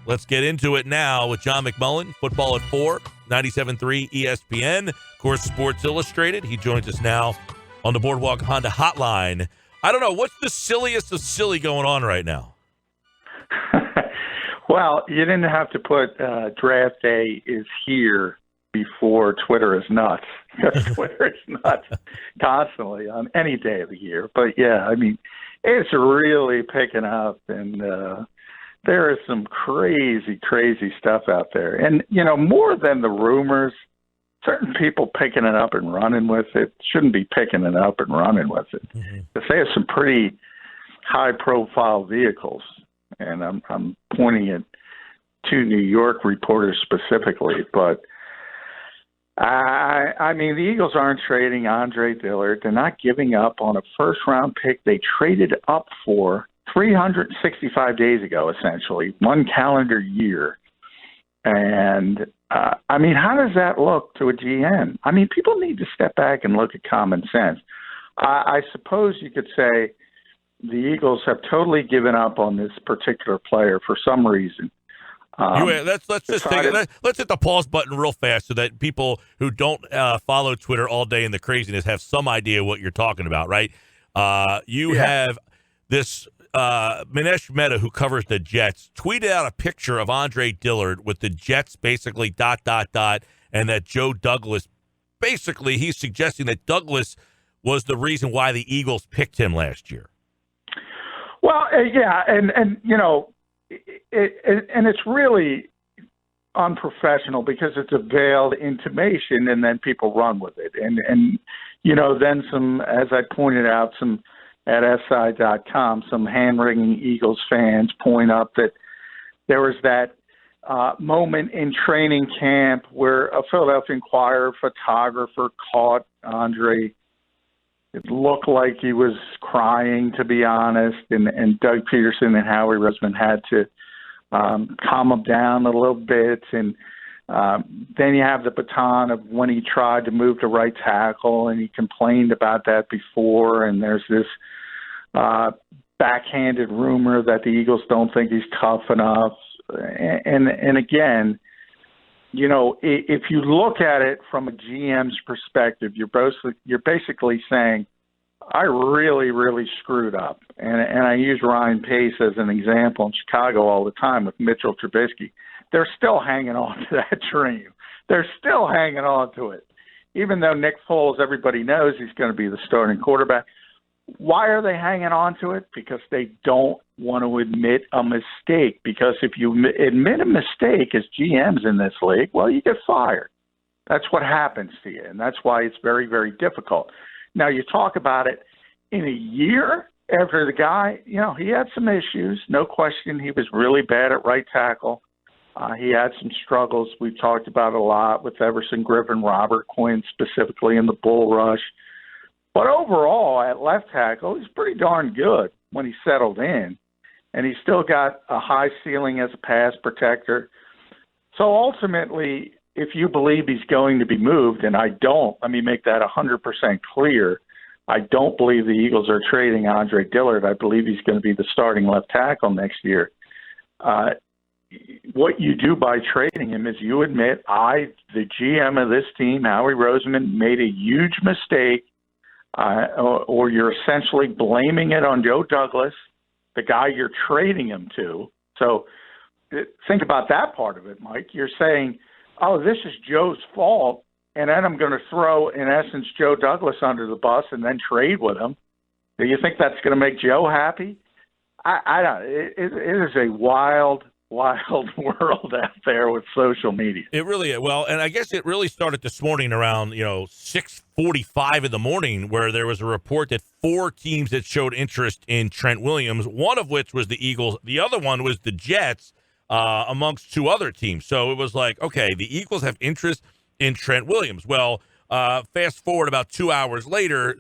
Let's get into it now with John McMullen, Football at 4, 97.3 ESPN, of course, Sports Illustrated. He joins us now on the Boardwalk Honda Hotline. I don't know, what's the silliest of silly going on right now? Well, you didn't have to put draft day is here before Twitter is nuts. Because Twitter is nuts constantly on any day of the year. But, yeah, I mean, it's really picking up, and there is some crazy, crazy stuff out there. And, you know, more than the rumors, certain people picking it up and running with it shouldn't be picking it up and running with it. Mm-hmm. Because they have some pretty high-profile vehicles, and I'm pointing it to New York reporters specifically. But, I mean, the Eagles aren't trading Andre Dillard. They're not giving up on a first-round pick they traded up for 365 days ago, essentially, one calendar year. And, I mean, how does that look to a GM? I mean, people need to step back and look at common sense. I suppose you could say the Eagles have totally given up on this particular player for some reason. Let's hit the pause button real fast so that people who don't follow Twitter all day in the craziness have some idea what you're talking about, right? You have this Manesh Mehta, who covers the Jets, tweeted out a picture of Andre Dillard with the Jets basically ... and that Joe Douglas, basically he's suggesting that Douglas was the reason why the Eagles picked him last year. Well, yeah, and you know, and it's really unprofessional because it's a veiled intimation, and then people run with it, and you know, then some, as I pointed out, some at SI.com, some hand-wringing Eagles fans point up that there was that moment in training camp where a Philadelphia Inquirer photographer caught Andre. It looked like he was crying, to be honest, and Doug Peterson and Howie Roseman had to calm him down a little bit. And then you have the baton of when he tried to move to right tackle, and he complained about that before, and there's this backhanded rumor that the Eagles don't think he's tough enough. And again, you know, if you look at it from a GM's perspective, you're basically saying, I really, really screwed up. And I use Ryan Pace as an example in Chicago all the time with Mitchell Trubisky. They're still hanging on to that dream. They're still hanging on to it. Even though Nick Foles, everybody knows he's going to be the starting quarterback. Why are they hanging on to it? Because they don't want to admit a mistake. Because if you admit a mistake as GMs in this league, well, you get fired. That's what happens to you, and that's why it's very, very difficult. Now, you talk about it in a year after the guy, you know, he had some issues. No question, he was really bad at right tackle. He had some struggles. We've talked about a lot with Everson Griffin, Robert Quinn, specifically in the bull rush. But overall, at left tackle, he's pretty darn good when he settled in. And he's still got a high ceiling as a pass protector. So ultimately, if you believe he's going to be moved, and I don't, let me make that 100% clear, I don't believe the Eagles are trading Andre Dillard. I believe he's going to be the starting left tackle next year. What you do by trading him is you admit, the GM of this team, Howie Roseman, made a huge mistake. Or you're essentially blaming it on Joe Douglas, the guy you're trading him to. So think about that part of it, Mike. You're saying, oh, this is Joe's fault, and then I'm going to throw, in essence, Joe Douglas under the bus and then trade with him. Do you think that's going to make Joe happy? I don't. It is a wild world out there with social media. It really is. Well, and I guess it really started this morning around 6:45 in the morning, where there was a report that 4 teams that showed interest in Trent Williams, one of which was the Eagles, the other one was the Jets, amongst 2 other teams. So it was like, okay, the Eagles have interest in Trent Williams. Well, fast forward about 2 hours later,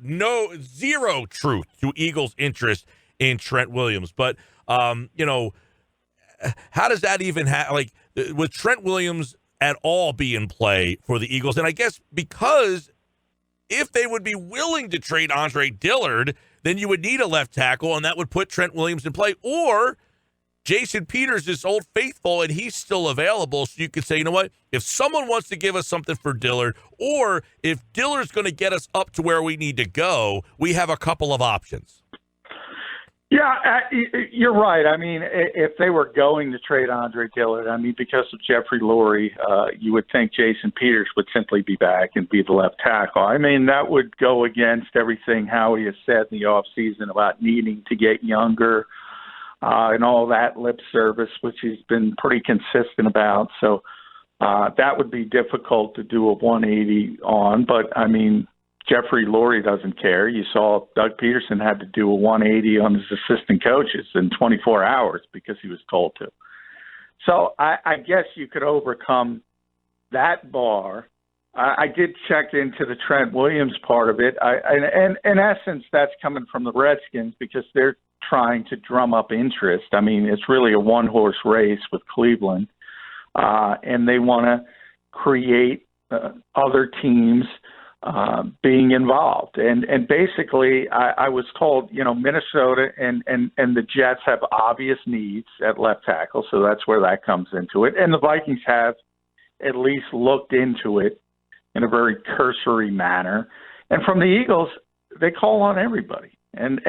zero truth to Eagles' interest in Trent Williams. But how does that even would Trent Williams at all be in play for the Eagles? And I guess because if they would be willing to trade Andre Dillard, then you would need a left tackle, and that would put Trent Williams in play. Or Jason Peters is Old Faithful, and he's still available. So you could say, you know what? If someone wants to give us something for Dillard, or if Dillard's going to get us up to where we need to go, we have a couple of options. Yeah, you're right. I mean, if they were going to trade Andre Dillard, I mean, because of Jeffrey Lurie, you would think Jason Peters would simply be back and be the left tackle. I mean, that would go against everything Howie has said in the offseason about needing to get younger and all that lip service, which he's been pretty consistent about. So that would be difficult to do a 180 on. But, I mean, Jeffrey Lurie doesn't care. You saw Doug Peterson had to do a 180 on his assistant coaches in 24 hours because he was told to. So I guess you could overcome that bar. I did check into the Trent Williams part of it. And in essence, that's coming from the Redskins because they're trying to drum up interest. I mean, it's really a one-horse race with Cleveland. And they want to create other teams being involved. And basically, I was told, you know, Minnesota and the Jets have obvious needs at left tackle, so that's where that comes into it. And the Vikings have at least looked into it in a very cursory manner. And from the Eagles, they call on everybody. And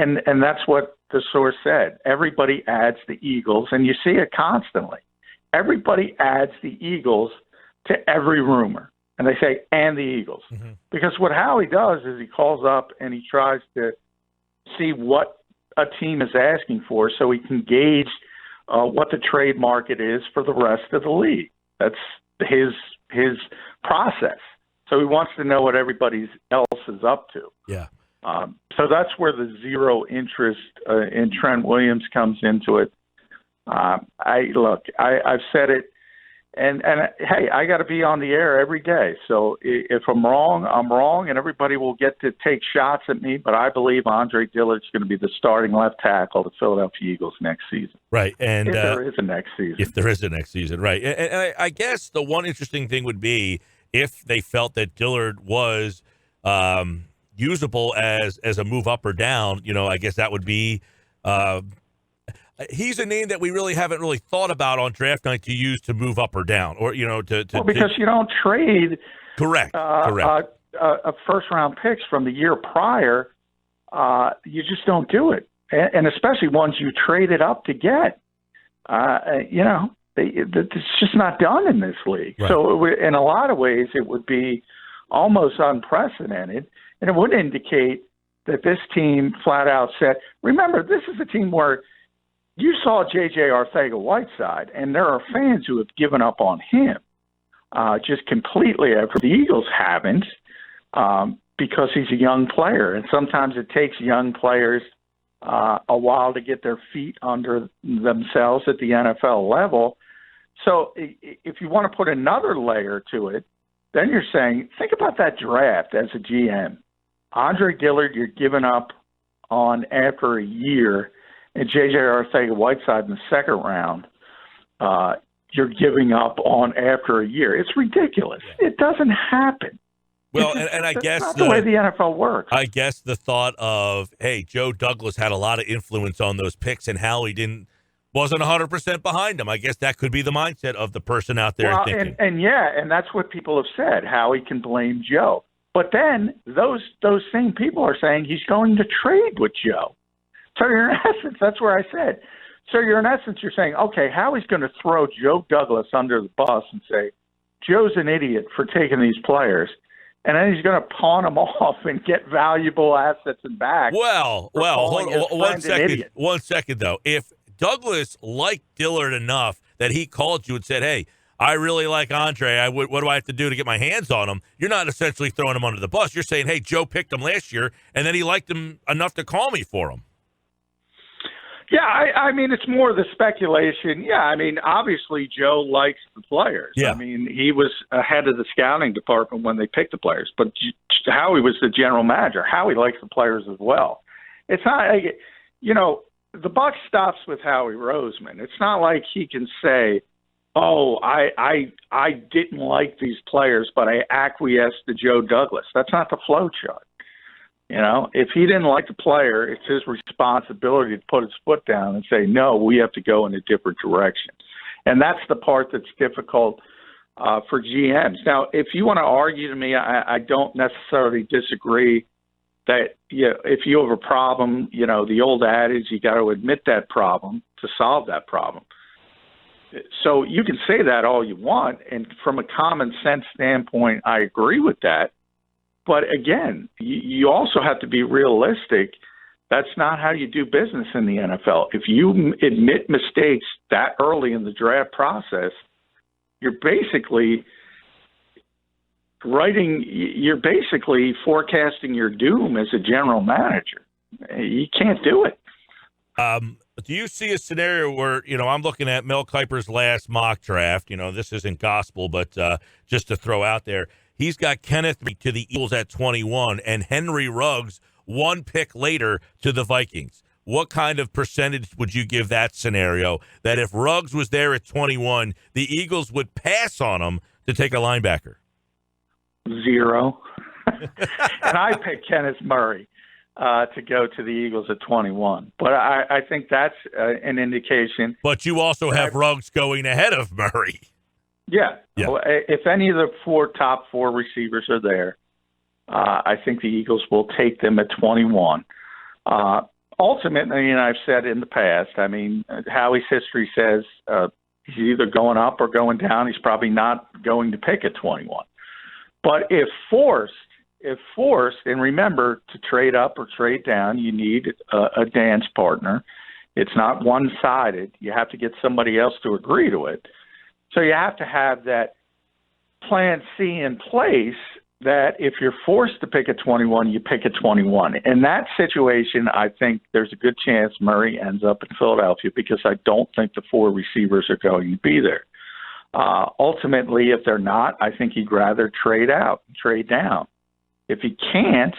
that's what the source said. Everybody adds the Eagles, and you see it constantly. Everybody adds the Eagles to every rumor. And they say, and the Eagles. Mm-hmm. Because what Howie does is he calls up and he tries to see what a team is asking for so he can gauge what the trade market is for the rest of the league. That's his process. So he wants to know what everybody else is up to. Yeah. So that's where the zero interest in Trent Williams comes into it. I've said it. And hey, I got to be on the air every day. So if I'm wrong, I'm wrong, and everybody will get to take shots at me. But I believe Andre Dillard is going to be the starting left tackle of the Philadelphia Eagles next season. Right, and if there is a next season. If there is a next season, right. And I guess the one interesting thing would be if they felt that Dillard was usable as a move up or down. You know, I guess that would be. He's a name that we really haven't really thought about on draft night to use to move up or down, or you know, because you don't trade correct a first round picks from the year prior. You just don't do it, and especially ones you traded up to get. You know, it's just not done in this league. Right. So in a lot of ways, it would be almost unprecedented, and it would indicate that this team flat out said, "Remember, this is a team where." You saw J.J. Arcega-Whiteside, and there are fans who have given up on him just completely after the Eagles haven't because he's a young player. And sometimes it takes young players a while to get their feet under themselves at the NFL level. So if you want to put another layer to it, then you're saying, think about that draft as a GM. Andre Dillard, you're giving up on after a year, and J.J. Arcega-Whiteside in the second round, you're giving up on after a year. It's ridiculous. Yeah. It doesn't happen. Well, and I guess that's not the way the NFL works. I guess the thought of, hey, Joe Douglas had a lot of influence on those picks, and Howie wasn't 100% behind him. I guess that could be the mindset of the person out there thinking. And that's what people have said. Howie can blame Joe. But then those same people are saying he's going to trade with Joe. So you're in essence, that's where I said. So you're saying, okay, Howie's going to throw Joe Douglas under the bus and say, Joe's an idiot for taking these players. And then he's going to pawn them off and get valuable assets and back. Well, hold on, one second, though. If Douglas liked Dillard enough that he called you and said, hey, I really like Andre. What do I have to do to get my hands on him? You're not essentially throwing him under the bus. You're saying, hey, Joe picked him last year, and then he liked him enough to call me for him. Yeah, I mean, it's more the speculation. Yeah, I mean, obviously Joe likes the players. Yeah. I mean, he was ahead of the scouting department when they picked the players, but Howie was the general manager. Howie likes the players as well. It's not, you know, the buck stops with Howie Roseman. It's not like he can say, oh, I didn't like these players, but I acquiesced to Joe Douglas. That's not the flow chart. You know, if he didn't like the player, it's his responsibility to put his foot down and say, no, we have to go in a different direction. And that's the part that's difficult for GMs. Now, if you want to argue to me, I don't necessarily disagree that if you have a problem, the old adage, you got to admit that problem to solve that problem. So you can say that all you want, and from a common sense standpoint, I agree with that. But again, you also have to be realistic. That's not how you do business in the NFL. If you admit mistakes that early in the draft process, you're basically forecasting your doom as a general manager. You can't do it. Do you see a scenario where, I'm looking at Mel Kiper's last mock draft, this isn't gospel, but just to throw out there, he's got Kenneth to the Eagles at 21 and Henry Ruggs one pick later to the Vikings. What kind of percentage would you give that scenario, that if Ruggs was there at 21, the Eagles would pass on him to take a linebacker? 0. And I picked Kenneth Murray to go to the Eagles at 21. But I think that's an indication. But you also have Ruggs going ahead of Murray. Yeah. Well, if any of the top four receivers are there, I think the Eagles will take them at 21. Ultimately, and I've said in the past, Howie's history says he's either going up or going down. He's probably not going to pick at 21. But if forced, and remember, to trade up or trade down, you need a dance partner. It's not one-sided. You have to get somebody else to agree to it. So you have to have that plan C in place, that if you're forced to pick at 21, you pick at 21. In that situation, I think there's a good chance Murray ends up in Philadelphia, because I don't think the four receivers are going to be there. Ultimately, if they're not, I think he'd rather trade down. If he can't,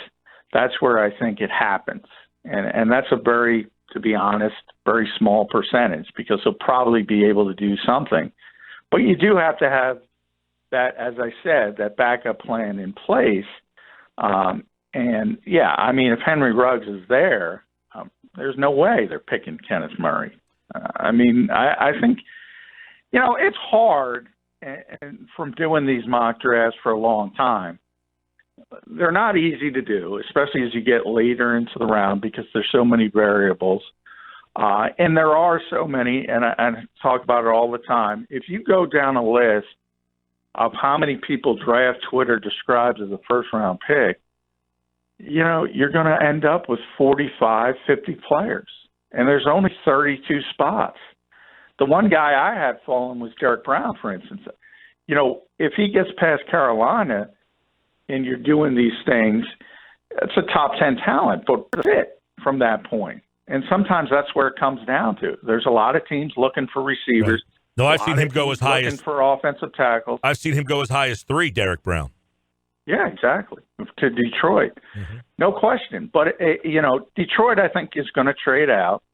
that's where I think it happens. And that's to be honest, very small percentage, because he'll probably be able to do something. But you do have to have that, as I said, that backup plan in place. If Henry Ruggs is there, there's no way they're picking Kenneth Murray. I think, it's hard, and from doing these mock drafts for a long time, they're not easy to do, especially as you get later into the round, because there's so many variables. And there are so many, and I talk about it all the time. If you go down a list of how many people draft Twitter describes as a first-round pick, you're going to end up with 45, 50 players. And there's only 32 spots. The one guy I had fallen was Derek Brown, for instance. If he gets past Carolina and you're doing these things, it's a top 10 talent, but that's it from that point. And sometimes that's where it comes down to. There's a lot of teams looking for receivers. Right. No, I've seen him go as high as for offensive tackles. I've seen him go as high as 3, Derek Brown. Yeah, exactly. To Detroit. Mm-hmm. No question. But, Detroit, I think, is going to trade out.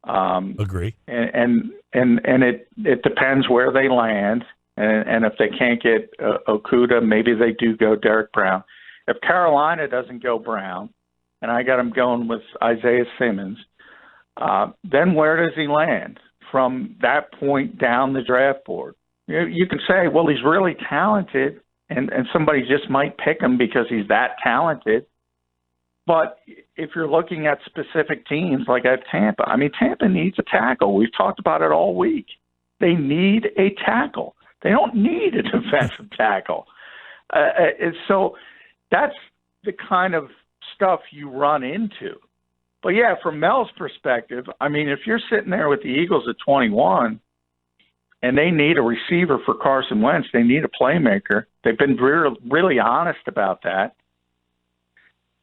Agree. And it depends where they land. And if they can't get Okudah, maybe they do go Derek Brown. If Carolina doesn't go Brown, and I got him going with Isaiah Simmons, then where does he land from that point down the draft board? You can say, well, he's really talented, and somebody just might pick him because he's that talented. But if you're looking at specific teams like at Tampa, Tampa needs a tackle. We've talked about it all week. They need a tackle. They don't need a defensive tackle. So that's the kind of stuff you run into. But, yeah, from Mel's perspective, if you're sitting there with the Eagles at 21 and they need a receiver for Carson Wentz, they need a playmaker. They've been really honest about that.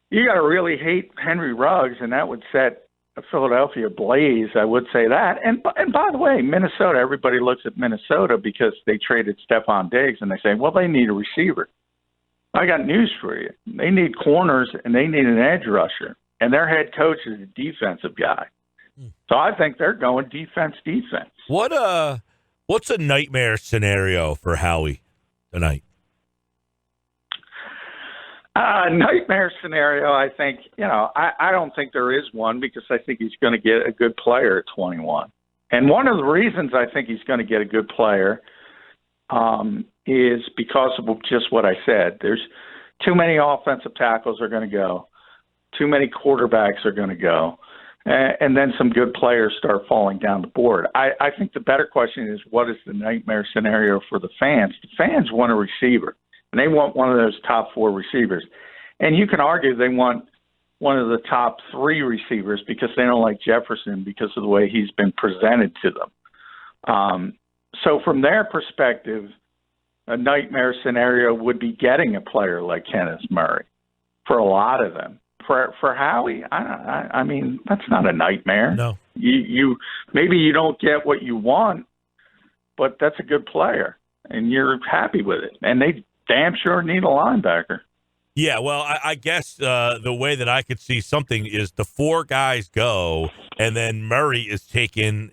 You got to really hate Henry Ruggs, and that would set Philadelphia ablaze, I would say that. And by the way, Minnesota, everybody looks at Minnesota because they traded Stephon Diggs, and they say, well, they need a receiver. I got news for you. They need corners, and they need an edge rusher. And their head coach is a defensive guy. So I think they're going defense. What's a nightmare scenario for Howie tonight? Nightmare scenario, I think, I don't think there is one because I think he's going to get a good player at 21. And one of the reasons I think he's going to get a good player is because of just what I said. There's too many offensive tackles are going to go. Too many quarterbacks are going to go. And then some good players start falling down the board. I think the better question is, what is the nightmare scenario for the fans? The fans want a receiver, and they want one of those top 4 receivers. And you can argue they want one of the top 3 receivers because they don't like Jefferson because of the way he's been presented to them. So from their perspective, a nightmare scenario would be getting a player like Kenneth Murray for a lot of them. For Howie, I mean, that's not a nightmare. No. You maybe you don't get what you want, but that's a good player, and you're happy with it. And they damn sure need a linebacker. Yeah, well, I guess the way that I could see something is the 4 guys go, and then Murray is taken,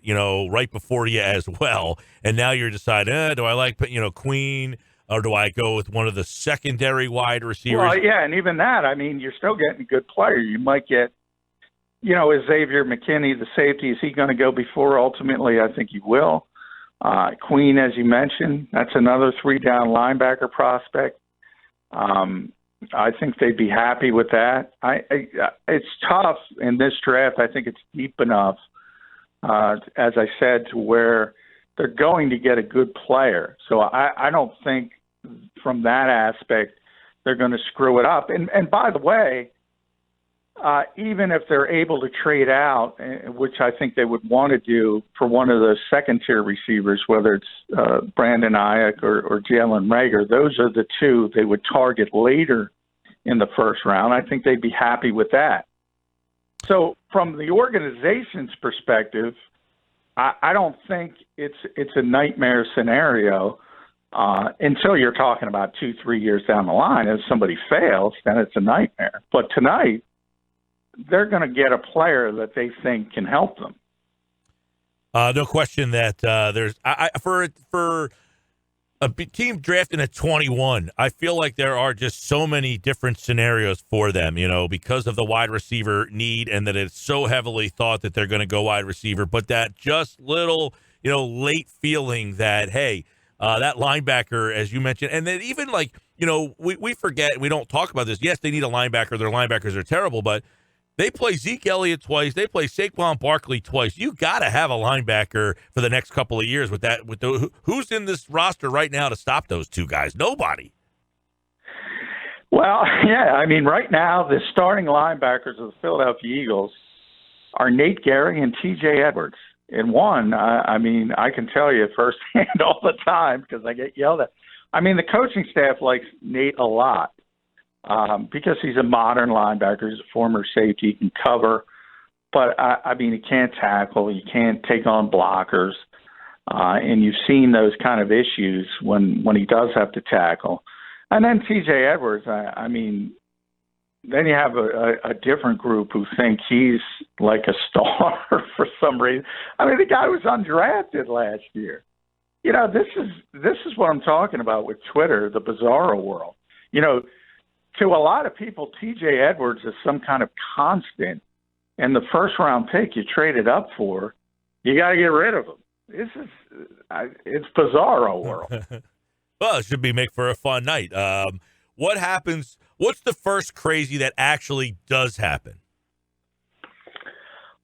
right before you as well. And now you're deciding, do I like, Queen, or do I go with one of the secondary wide receivers? Well, yeah, and even that, I mean, you're still getting a good player. You might get, is Xavier McKinney, the safety, is he going to go before? Ultimately, I think he will. Queen, as you mentioned, that's another 3-down linebacker prospect. I think they'd be happy with that. It's tough in this draft. I think it's deep enough, as I said, to where they're going to get a good player. So I don't think from that aspect they're going to screw it up. And by the way, even if they're able to trade out, which I think they would want to do for one of those second-tier receivers, whether it's Brandon Ayuk or Jalen Reagor, those are the 2 they would target later in the first round. I think they'd be happy with that. So from the organization's perspective, I don't think it's a nightmare scenario until you're talking about 2-3 years down the line. If somebody fails, then it's a nightmare. But tonight, they're going to get a player that they think can help them. No question that there's for a team drafting at 21, I feel like there are just so many different scenarios for them, because of the wide receiver need and that it's so heavily thought that they're going to go wide receiver, but that just little, late feeling that, hey, that linebacker, as you mentioned, and then even we forget, we don't talk about this. Yes, they need a linebacker. Their linebackers are terrible, but they play Zeke Elliott twice. They play Saquon Barkley twice. You got to have a linebacker for the next couple of years with that. Who's in this roster right now to stop those 2 guys? Nobody. Well, yeah. I mean, right now the starting linebackers of the Philadelphia Eagles are Nate Gehring and T.J. Edwards. And one, I mean, I can tell you firsthand all the time because I get yelled at. I mean, the coaching staff likes Nate a lot. Because he's a modern linebacker, he's a former safety, he can cover. But, I mean, he can't tackle, he can't take on blockers. And you've seen those kind of issues when he does have to tackle. And then T.J. Edwards, I mean, then you have a different group who think he's like a star for some reason. I mean, the guy was undrafted last year. This is what I'm talking about with Twitter, the bizarro world. To a lot of people, T.J. Edwards is some kind of constant, and the first-round pick you traded up for, you got to get rid of him. It's bizarro world. Well, it should make for a fun night. What happens? What's the first crazy that actually does happen?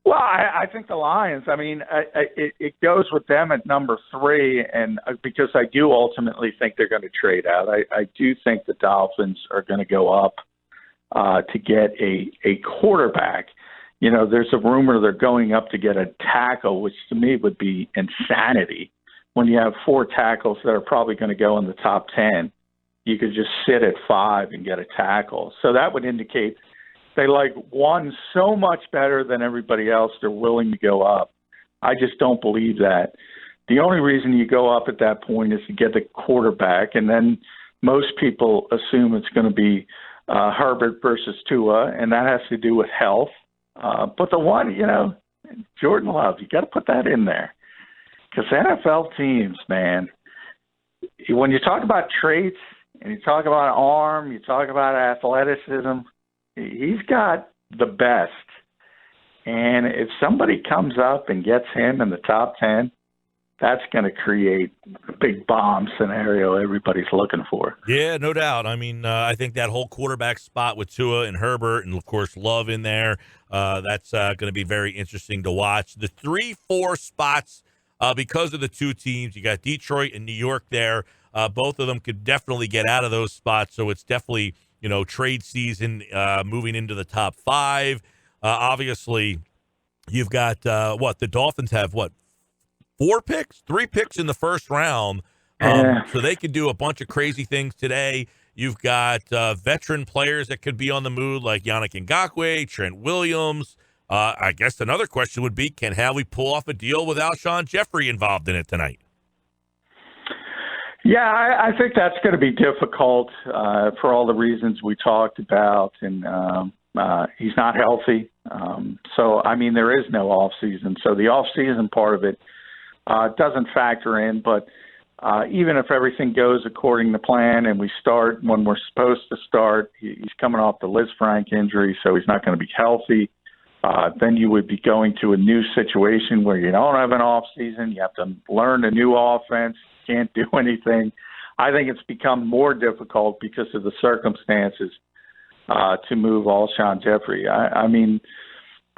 Well, I think the Lions, I mean, it goes with them at number 3, and because I do ultimately think they're going to trade out. I do think the Dolphins are going to go up to get a quarterback. There's a rumor they're going up to get a tackle, which to me would be insanity. When you have 4 tackles that are probably going to go in the top 10, you could just sit at 5 and get a tackle. So that would indicate they like one so much better than everybody else, they're willing to go up. I just don't believe that. The only reason you go up at that point is to get the quarterback, and then most people assume it's going to be Herbert versus Tua, and that has to do with health. But the one, Jordan Love, you got to put that in there. Because NFL teams, man, when you talk about traits and you talk about arm, you talk about athleticism, he's got the best. And if somebody comes up and gets him in the top 10, that's going to create a big bomb scenario everybody's looking for. Yeah, no doubt. I mean, I think that whole quarterback spot with Tua and Herbert and, of course, Love in there, that's going to be very interesting to watch. The 3-4 spots, because of the two teams, you got Detroit and New York there. Both of them could definitely get out of those spots, so it's definitely, trade season moving into the top 5. Obviously, you've got, the Dolphins have, 3 picks in the first round. So they could do a bunch of crazy things today. You've got veteran players that could be on the move, like Yannick Ngakoue, Trent Williams. I guess another question would be, can Howie pull off a deal with Alshon Jeffrey involved in it tonight? Yeah, I think that's going to be difficult for all the reasons we talked about. And he's not healthy. So, I mean, there is no off-season. So the off-season part of it doesn't factor in, but even if everything goes according to plan and we start when we're supposed to start, he's coming off the Liz Frank injury, so he's not going to be healthy. Then you would be going to a new situation where you don't have an off season. You have to learn a new offense. Can't do anything. I think it's become more difficult because of the circumstances to move Alshon Jeffrey. I mean,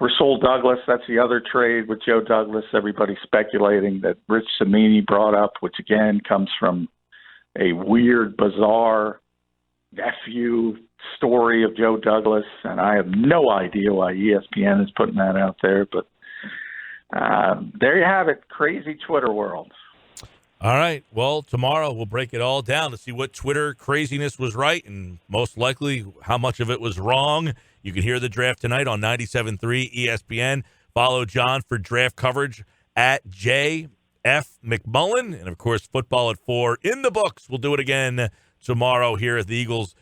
Rasul Douglas, that's the other trade with Joe Douglas. Everybody's speculating that Rich Cimini brought up, which again comes from a weird, bizarre nephew story of Joe Douglas, and I have no idea why ESPN is putting that out there. But there you have it, crazy Twitter world. All right. Well, tomorrow we'll break it all down to see what Twitter craziness was right and most likely how much of it was wrong. You can hear the draft tonight on 97.3 ESPN. Follow John for draft coverage at JF McMullen. And, of course, football at 4 in the books. We'll do it again tomorrow here at the Eagles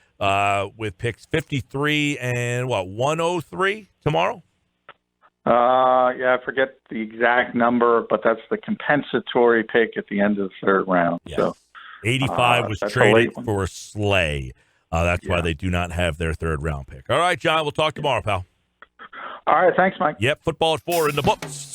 with picks 53 and, 103 tomorrow? I forget the exact number, but that's the compensatory pick at the end of the third round. Yes. So 85 was traded for Slay. That's why they do not have their third round pick. All right, John, we'll talk tomorrow, pal. All right, thanks, Mike. Yep, football at 4 in the books.